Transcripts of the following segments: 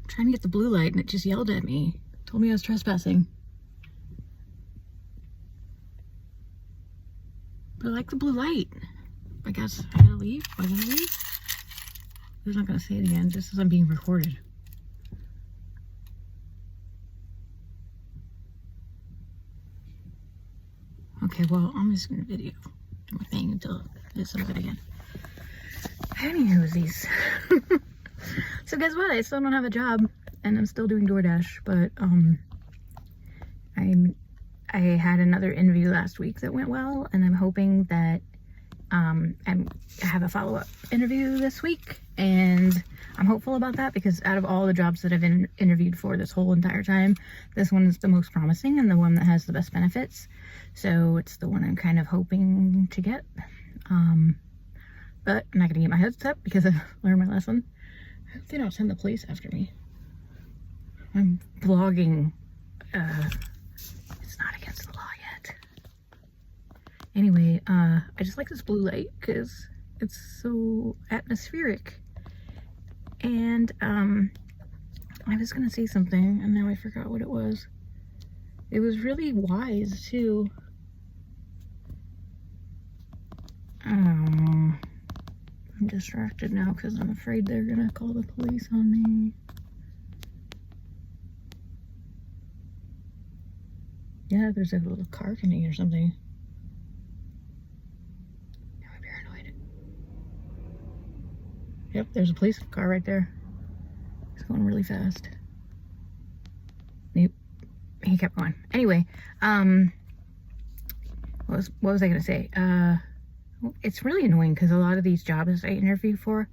Trying to get the blue light and it just yelled at me. Told me I was trespassing. But I like the blue light. I guess I gotta leave. I gotta leave. I'm not gonna say it again just as I'm being recorded. Okay, well, I'm just gonna video my thing until I just look at it again. Anywhoosies. So guess what? I still don't have a job and I'm still doing DoorDash, but I had another interview last week that went well, and I'm hoping that I have a follow-up interview this week, and I'm hopeful about that because out of all the jobs that I've interviewed for this whole entire time, this one is the most promising and the one that has the best benefits. So it's the one I'm kind of hoping to get. But I'm not gonna get my hopes up because I've learned my lesson. I hope they don't send the police after me. I'm vlogging. It's not against the law yet. Anyway, I just like this blue light because it's so atmospheric. And I was gonna say something and now I forgot what it was. It was really wise too. I'm distracted now because I'm afraid they're gonna call the police on me. Yeah, there's a little car coming or something. Now I'm paranoid. Yep, there's a police car right there. It's going really fast. Nope. He kept going. Anyway, what was I gonna say? It's really annoying because a lot of these jobs I interview for,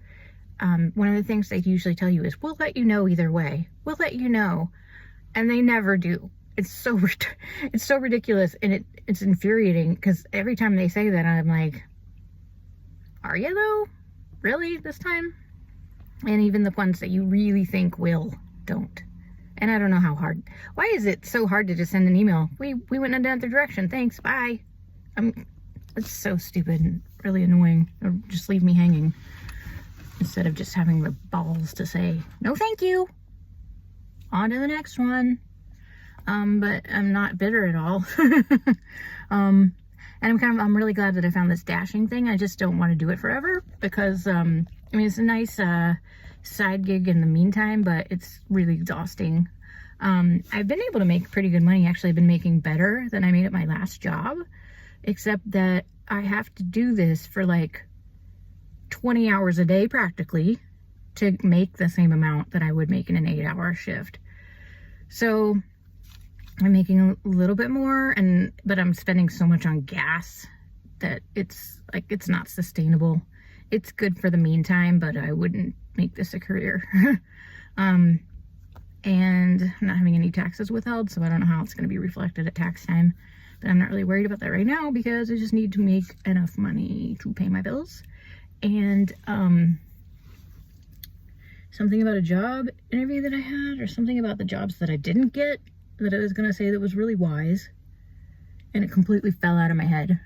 one of the things they usually tell you is, we'll let you know either way. We'll let you know. And they never do. It's so ridiculous, and it's infuriating because every time they say that, I'm like, are you though? Really this time? And even the ones that you really think will, don't. And I don't know how hard. Why is it so hard to just send an email? We went in another direction. Thanks. Bye. It's so stupid and really annoying. Or just leave me hanging instead of just having the balls to say, no, thank you. On to the next one. But I'm not bitter at all. And I'm really glad that I found this dashing thing. I just don't want to do it forever because, I mean, it's a nice, side gig in the meantime, but it's really exhausting. I've been able to make pretty good money. Actually, I've been making better than I made at my last job, except that I have to do this for like 20 hours a day practically to make the same amount that I would make in an 8-hour shift. So I'm making a little bit more, but I'm spending so much on gas that it's not sustainable. It's good for the meantime, but I wouldn't make this a career. And I'm not having any taxes withheld, so I don't know how it's going to be reflected at tax time. But I'm not really worried about that right now because I just need to make enough money to pay my bills. And something about a job interview that I had, or something about the jobs that I didn't get, that I was going to say that was really wise, and it completely fell out of my head.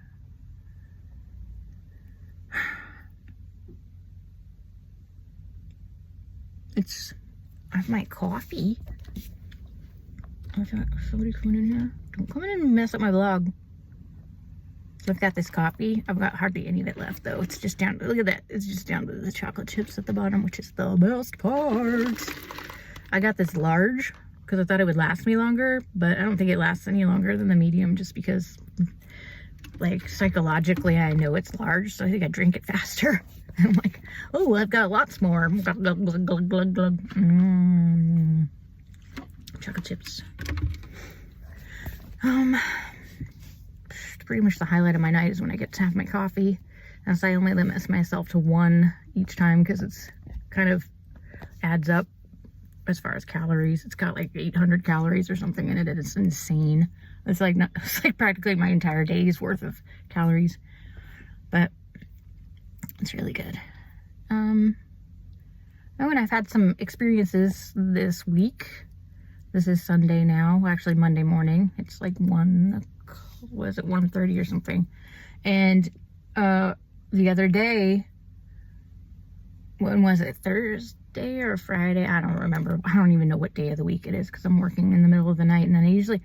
I have my coffee. I've got somebody coming in here. Don't come in and mess up my vlog. So I've got this coffee. I've got hardly any of it left though. It's just down, look at that. It's just down to the chocolate chips at the bottom, which is the best part. I got this large because I thought it would last me longer, but I don't think it lasts any longer than the medium just because, like, psychologically I know it's large, so I think I drink it faster. I'm like, oh, I've got lots more. Glug, glug, glug, glug, glug, glug. Chocolate chips. Pretty much the highlight of my night is when I get to have my coffee. And so I only limit myself to one each time because it's kind of adds up as far as calories. It's got like 800 calories or something in it. It's insane. It's like practically my entire day's worth of calories. But it's really good. Oh, and I've had some experiences this week. This is Sunday now, actually Monday morning. It's like 1:30 or something? And the other day, when was it? Thursday or Friday? I don't remember. I don't even know what day of the week it is because I'm working in the middle of the night. And then I usually,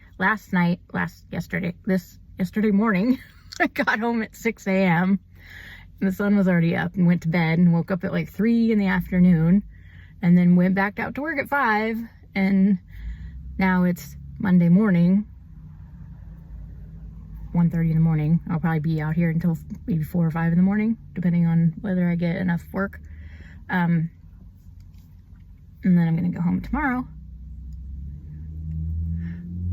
yesterday morning, I got home at 6 a.m. and the sun was already up, and went to bed and woke up at like 3 in the afternoon, and then went back out to work at 5. And now it's Monday morning, 1:30 in the morning. I'll probably be out here until maybe 4 or 5 in the morning, depending on whether I get enough work. And then I'm gonna go home tomorrow.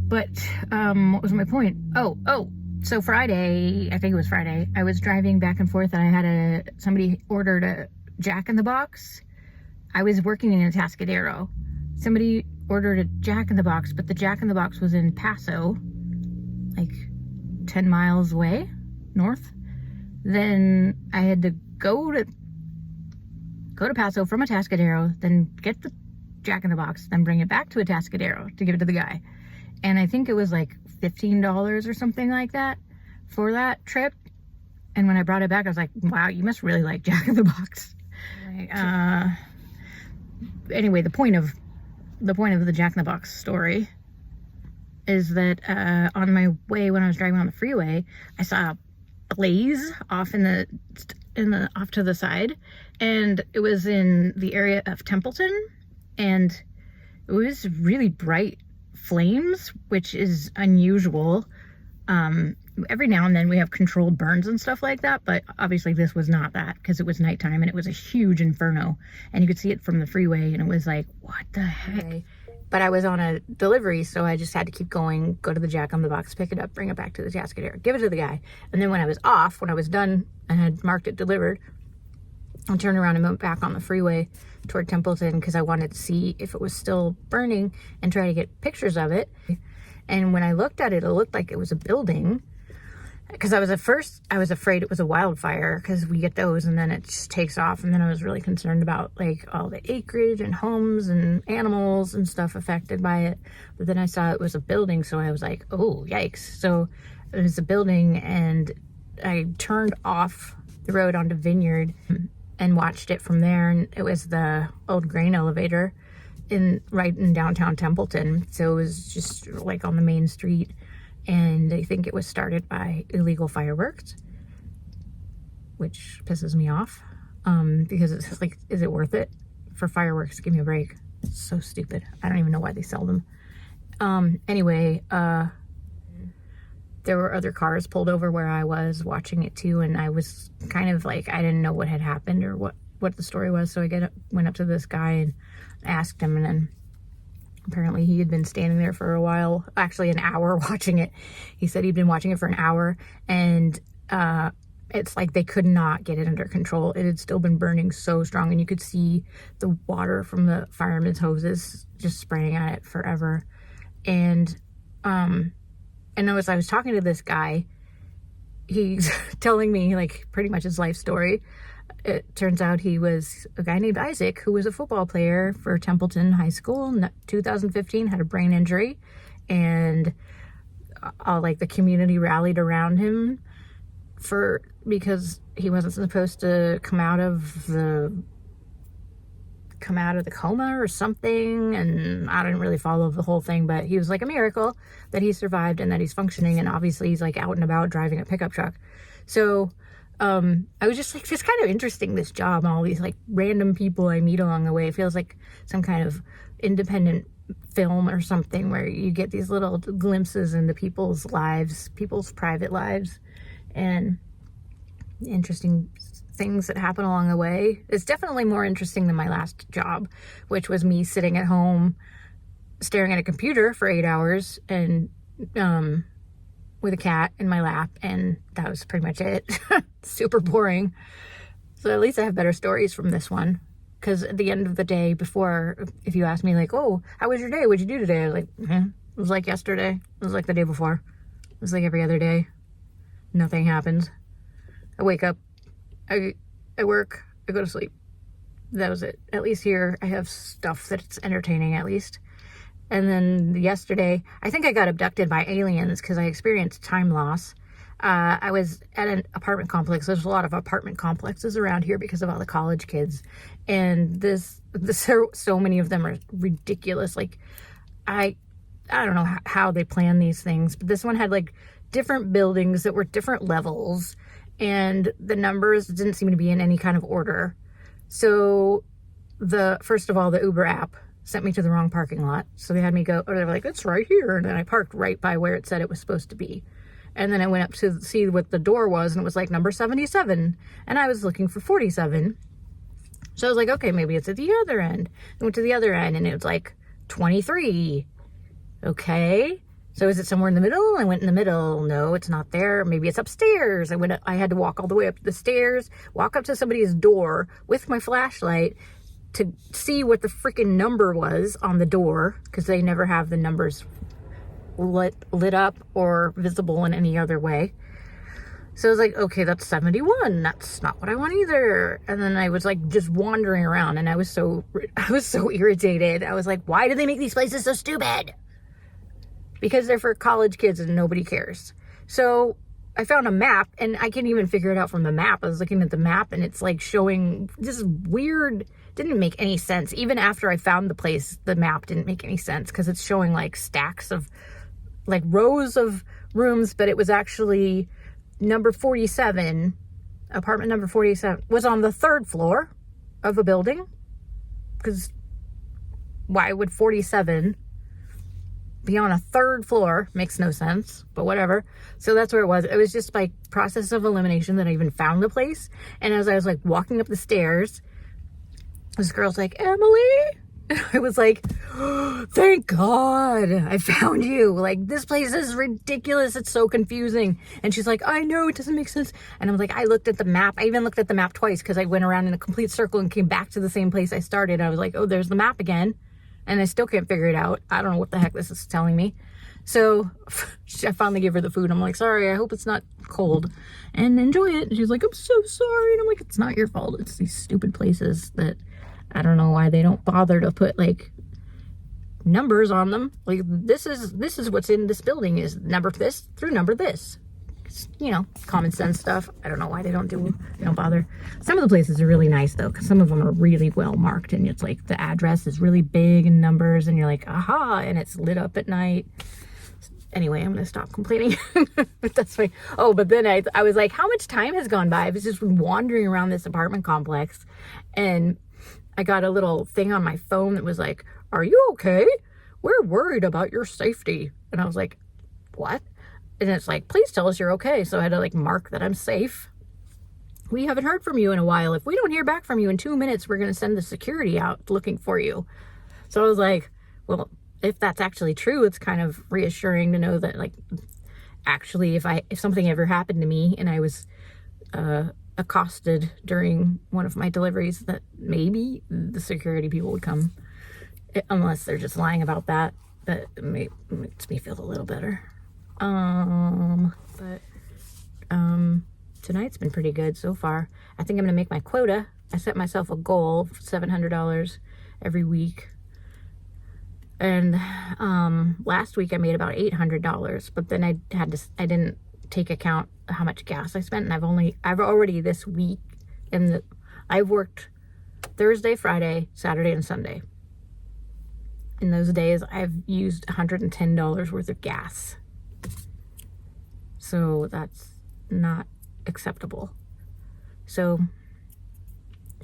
But what was my point? So Friday, I think it was Friday, I was driving back and forth, and I had somebody ordered a Jack in the Box. I was working in Atascadero. Somebody ordered a Jack in the Box, but the Jack in the Box was in Paso, like 10 miles away north. Then I had to go to Paso from Atascadero, then get the Jack in the Box, then bring it back to Atascadero to give it to the guy. And I think it was like $15 or something like that for that trip. And when I brought it back, I was like, wow, you must really like Jack in the Box. Anyway, the point of the Jack in the Box story is that on my way, when I was driving on the freeway, I saw a blaze off off to the side, and it was in the area of Templeton, and it was really bright flames, which is unusual. Every now and then we have controlled burns and stuff like that, but obviously this was not that, because it was nighttime and it was a huge inferno, and you could see it from the freeway, and it was like, what the heck? Okay. But I was on a delivery, so I just had to keep going, go to the Jack in the Box, pick it up, bring it back to the Atascadero, give it to the guy. And then when I was off, when I was done and had marked it delivered, I turned around and went back on the freeway toward Templeton because I wanted to see if it was still burning and try to get pictures of it. And when I looked at it, it looked like it was a building. Because I was afraid it was a wildfire, because we get those and then it just takes off. And then I was really concerned about like all the acreage and homes and animals and stuff affected by it. But then I saw it was a building, so I was like, oh, yikes. So it was a building, and I turned off the road onto Vineyard and watched it from there. And it was the old grain elevator right in downtown Templeton. So it was just like on the main street. And I think it was started by illegal fireworks, which pisses me off, because it's like, is it worth it for fireworks? Give me a break. It's so stupid. I don't even know why they sell them. Anyway, there were other cars pulled over where I was watching it too, and I was kind of like, I didn't know what had happened or what the story was. So I went up to this guy and asked him, and then apparently he had been standing there for a while, actually an hour, watching it. He said he'd been watching it for an hour, and it's like they could not get it under control. It had still been burning so strong, and you could see the water from the firemen's hoses just spraying at it forever. And as I was talking to this guy, he's telling me like pretty much his life story. It turns out he was a guy named Isaac who was a football player for Templeton High School in 2015, had a brain injury, and like the community rallied around him because he wasn't supposed to come out of the coma or something. And I didn't really follow the whole thing, but he was like a miracle that he survived and that he's functioning, and obviously he's like out and about driving a pickup truck. So I was just like, it's kind of interesting, this job, and all these like random people I meet along the way. It feels like some kind of independent film or something where you get these little glimpses into people's lives, people's private lives, and interesting things that happen along the way. It's definitely more interesting than my last job, which was me sitting at home staring at a computer for 8 hours and with a cat in my lap, and that was pretty much it. Super boring. So at least I have better stories from this one, because at the end of the day, before, if you ask me like, oh, how was your day, what'd you do today, I was like, it was like yesterday, it was like the day before, it was like every other day. Nothing happens. I wake up, I work, I go to sleep. that was it. At least here I have stuff that's entertaining at least. And then yesterday, I think I got abducted by aliens because I experienced time loss. I was at an apartment complex. There's a lot of apartment complexes around here because of all the college kids. And so many of them are ridiculous. Like, I don't know how they plan these things, but this one had like different buildings that were different levels, and the numbers didn't seem to be in any kind of order. So first of all, the Uber app sent me to the wrong parking lot. So they had me go, or they were like, it's right here. And then I parked right by where it said it was supposed to be. And then I went up to see what the door was, and it was like number 77. And I was looking for 47. So I was like, okay, maybe it's at the other end. I went to the other end, and it was like 23. Okay. So is it somewhere in the middle? I went in the middle. No, it's not there. Maybe it's upstairs. I had to walk all the way up the stairs, walk up to somebody's door with my flashlight to see what the freaking number was on the door, because they never have the numbers lit up or visible in any other way. So I was like, okay, that's 71. That's not what I want either. And then I was like just wandering around, and I was so irritated. I was like, why do they make these places so stupid? Because they're for college kids and nobody cares. So I found a map, and I can't even figure it out from the map. I was looking at the map, and it's like showing this weird, didn't make any sense. Even after I found the place, the map didn't make any sense, because it's showing like stacks of, like rows of rooms, but it was actually number 47, apartment number 47, was on the 3rd floor of a building. Because why would 47 be on a 3rd floor? Makes no sense, but whatever. So that's where it was. It was just by process of elimination that I even found the place. And as I was like walking up the stairs, this girl's like, Emily? And I was like, oh, thank God I found you. Like, this place is ridiculous. It's so confusing. And she's like, I know, it doesn't make sense. And I was like, I looked at the map. I even looked at the map twice, because I went around in a complete circle and came back to the same place I started. I was like, oh, there's the map again. And I still can't figure it out. I don't know what the heck this is telling me. So I finally gave her the food. I'm like, sorry, I hope it's not cold, and enjoy it. And she's like, I'm so sorry. And I'm like, it's not your fault. It's these stupid places that I don't know why they don't bother to put like numbers on them. Like, this is what's in this building, is number this through number this. It's, you know, common sense stuff. I don't know why they don't bother. Some of the places are really nice though, because some of them are really well marked, and it's like the address is really big in numbers, and you're like, aha, and it's lit up at night. Anyway, I'm gonna stop complaining. But that's fine. Oh, but then I was like, how much time has gone by? I was just wandering around this apartment complex, and I got a little thing on my phone that was like, are you okay? We're worried about your safety. And I was like, what? And it's like, please tell us you're okay. So I had to like mark that I'm safe. We haven't heard from you in a while. If we don't hear back from you in 2 minutes, we're going to send the security out looking for you. So I was like, well, if that's actually true, it's kind of reassuring to know that, like, actually, if something ever happened to me and I was accosted during one of my deliveries, that maybe the security people would come, unless they're just lying about that. But it makes me feel a little better. Tonight's been pretty good so far. I think I'm gonna make my quota. I set myself a goal of $700 every week. And last week I made about $800, but then I didn't take account of how much gas I spent, and I've already this week, and I've worked Thursday, Friday, Saturday, and Sunday. In those days, I've used $110 worth of gas. So that's not acceptable. So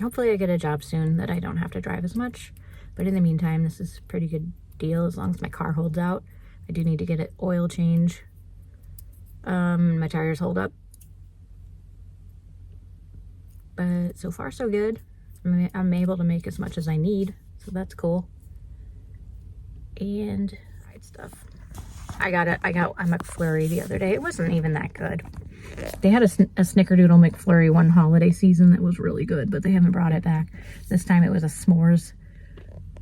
hopefully I get a job soon that I don't have to drive as much. But in the meantime, this is a pretty good deal as long as my car holds out. I do need to get an oil change. My tires hold up. But so far so good. I'm able to make as much as I need, so that's cool. And stuff. I got a McFlurry the other day. It wasn't even that good. They had a Snickerdoodle McFlurry one holiday season that was really good, but they haven't brought it back. This time it was a s'mores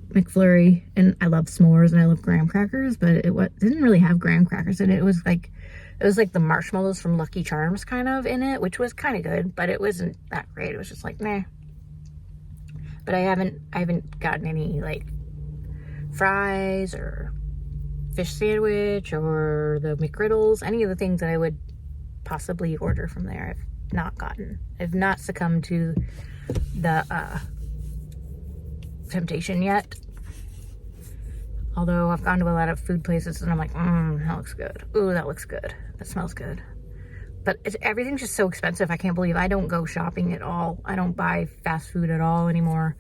McFlurry, and I love s'mores and I love graham crackers, but it didn't really have graham crackers in it. It was like the marshmallows from Lucky Charms kind of in it, which was kind of good, but it wasn't that great. It was just like, meh. But I haven't gotten any like fries or fish sandwich or the McGriddles, any of the things that I would possibly order from there. I've not gotten. I've not succumbed to the temptation yet. Although I've gone to a lot of food places and I'm like, that looks good. Ooh, that looks good. That smells good. But everything's just so expensive. I can't believe I don't go shopping at all. I don't buy fast food at all anymore.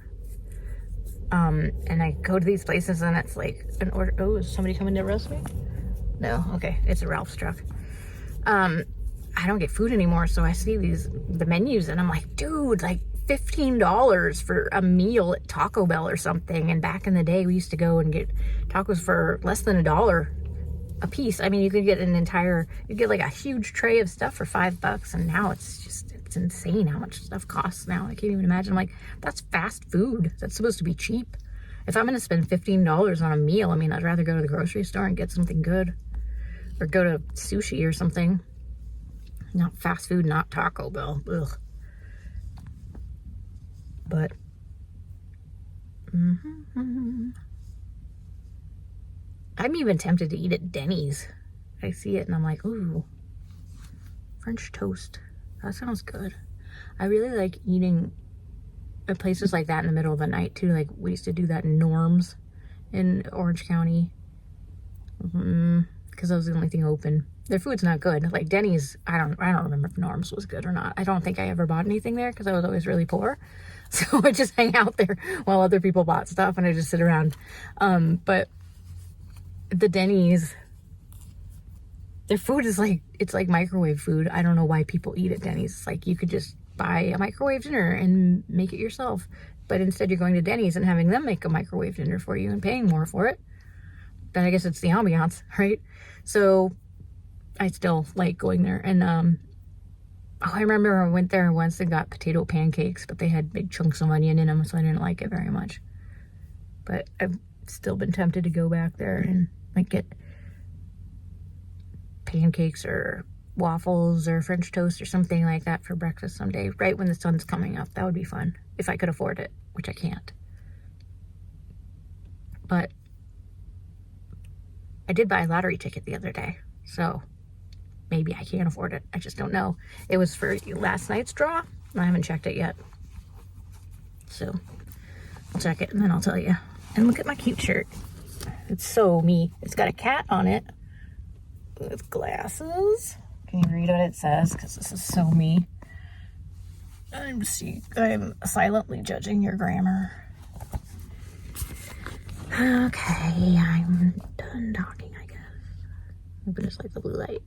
And I go to these places and it's like an order. Oh, is somebody coming to roast me? No, okay, it's a Ralph's truck. I don't get food anymore, so I see the menus and I'm like, dude, like $15 for a meal at Taco Bell or something. And back in the day, we used to go and get tacos for less than $1 a piece. I mean, you could get you get like a huge tray of stuff for $5, and now it's insane how much stuff costs now. I can't even imagine. I'm like, that's fast food. That's supposed to be cheap. If I'm going to spend $15 on a meal, I mean, I'd rather go to the grocery store and get something good, or go to sushi or something. Not fast food, not Taco Bell. Ugh. But I'm even tempted to eat at Denny's. I see it and I'm like, ooh, French toast. That sounds good. I really like eating at places like that in the middle of the night too. Like we used to do that in Norm's in Orange County. Because that was the only thing open. Their food's not good. Like Denny's, I don't remember if Norm's was good or not. I don't think I ever bought anything there because I was always really poor. So I just hang out there while other people bought stuff and I just sit around. But the Denny's, their food is like, it's like microwave food. I don't know why people eat at Denny's. It's like you could just buy a microwave dinner and make it yourself. But instead you're going to Denny's and having them make a microwave dinner for you and paying more for it. But I guess it's the ambiance, right? So I still like going there. And I remember I went there once and got potato pancakes, but they had big chunks of onion in them, so I didn't like it very much. But I've still been tempted to go back there and like get pancakes or waffles or French toast or something like that for breakfast someday, right when the sun's coming up. That would be fun if I could afford it, which I can't. But I did buy a lottery ticket the other day, so maybe I can't afford it. I just don't know. It was for last night's draw. I haven't checked it yet. So I'll check it and then I'll tell you. And look at my cute shirt. It's so me. It's got a cat on it with glasses. Can you read what it says? Because this is so me. I'm silently judging your grammar. Okay, I'm done talking, I guess. I just like the blue light.